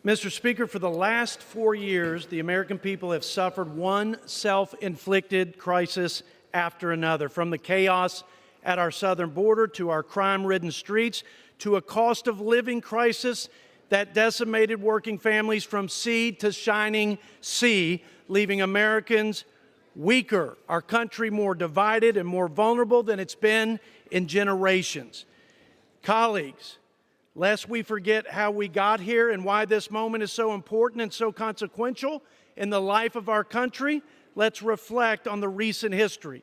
Mr. Speaker, for the last 4 years, the American people have suffered one self-inflicted crisis after another, from the chaos at our southern border to our crime-ridden streets to a cost of living crisis that decimated working families from sea to shining sea, leaving Americans weaker, our country more divided and more vulnerable than it's been in generations. Colleagues, lest we forget how we got here and why this moment is so important and so consequential in the life of our country, let's reflect on the recent history.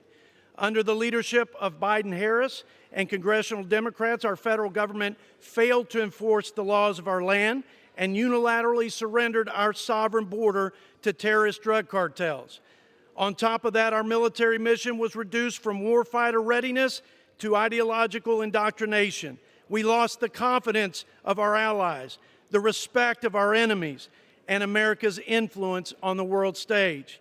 Under the leadership of Biden-Harris and congressional Democrats, our federal government failed to enforce the laws of our land and unilaterally surrendered our sovereign border to terrorist drug cartels. On top of that, our military mission was reduced from warfighter readiness to ideological indoctrination. We lost the confidence of our allies, the respect of our enemies, and America's influence on the world stage.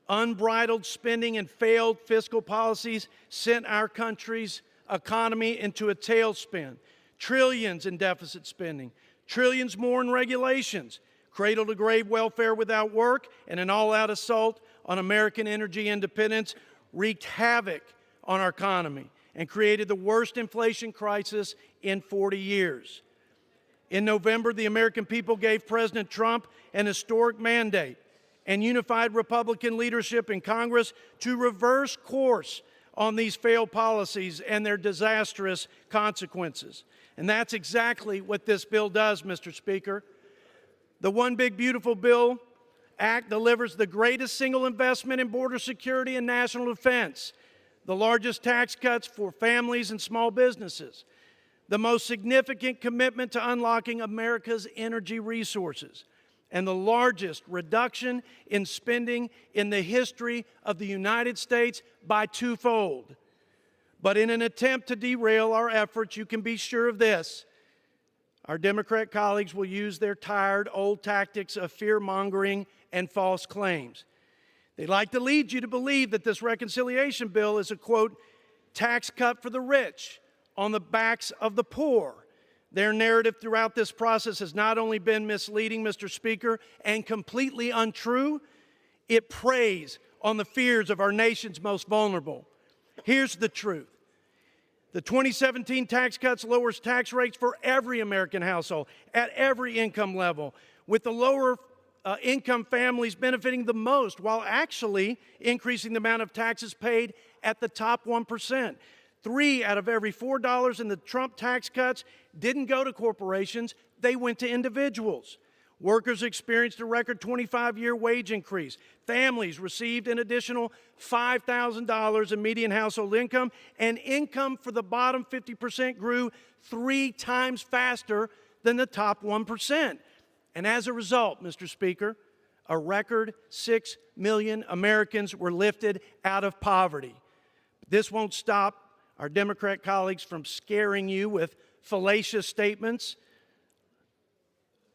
Unbridled spending and failed fiscal policies sent our country's economy into a tailspin. Trillions in deficit spending, trillions more in regulations, cradle-to-grave welfare without work, and an all-out assault on American energy independence wreaked havoc on our economy and created the worst inflation crisis in 40 years. In November, the American people gave President Trump an historic mandate and unified Republican leadership in Congress to reverse course on these failed policies and their disastrous consequences. And that's exactly what this bill does, Mr. Speaker. The One Big Beautiful Bill Act delivers the greatest single investment in border security and national defense, the largest tax cuts for families and small businesses, the most significant commitment to unlocking America's energy resources, and the largest reduction in spending in the history of the United States by twofold. But in an attempt to derail our efforts, you can be sure of this: our Democrat colleagues will use their tired old tactics of fear-mongering and false claims. They like to lead you to believe that this reconciliation bill is a, quote, tax cut for the rich on the backs of the poor. Their narrative throughout this process has not only been misleading, Mr. Speaker, and completely untrue, it preys on the fears of our nation's most vulnerable. Here's the truth. The 2017 tax cuts lowers tax rates for every American household at every income level, with the lower income families benefiting the most, while actually increasing the amount of taxes paid at the top 1%. 3 out of every $4 in the Trump tax cuts didn't go to corporations, they went to individuals. Workers experienced a record 25-year wage increase. Families received an additional $5,000 in median household income, and income for the bottom 50% grew 3 times faster than the top 1%. And as a result, Mr. Speaker, a record 6 million Americans were lifted out of poverty. This won't stop our Democrat colleagues from scaring you with fallacious statements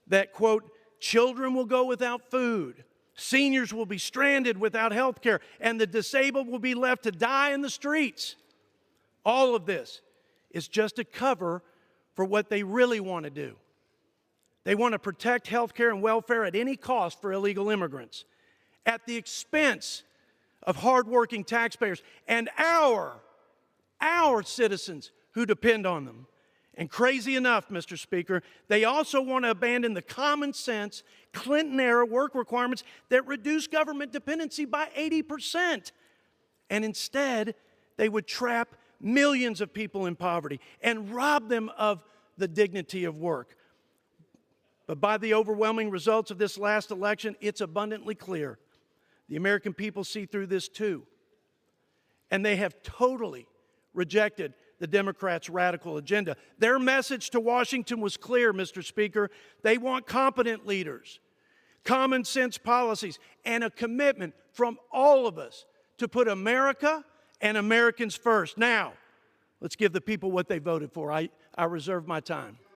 that, quote, children will go without food, seniors will be stranded without health care, and the disabled will be left to die in the streets. All of this is just a cover for what they really want to do. They want to protect health care and welfare at any cost for illegal immigrants, at the expense of hardworking taxpayers and our citizens who depend on them. And crazy enough, Mr. Speaker, they also want to abandon the common sense Clinton-era work requirements that reduce government dependency by 80%. And instead, they would trap millions of people in poverty and rob them of the dignity of work. But by the overwhelming results of this last election, it's abundantly clear the American people see through this too. And they have totally rejected the Democrats' radical agenda. Their message to Washington was clear, Mr. Speaker. They want competent leaders, common sense policies, and a commitment from all of us to put America and Americans first. Now, let's give the people what they voted for. I reserve my time.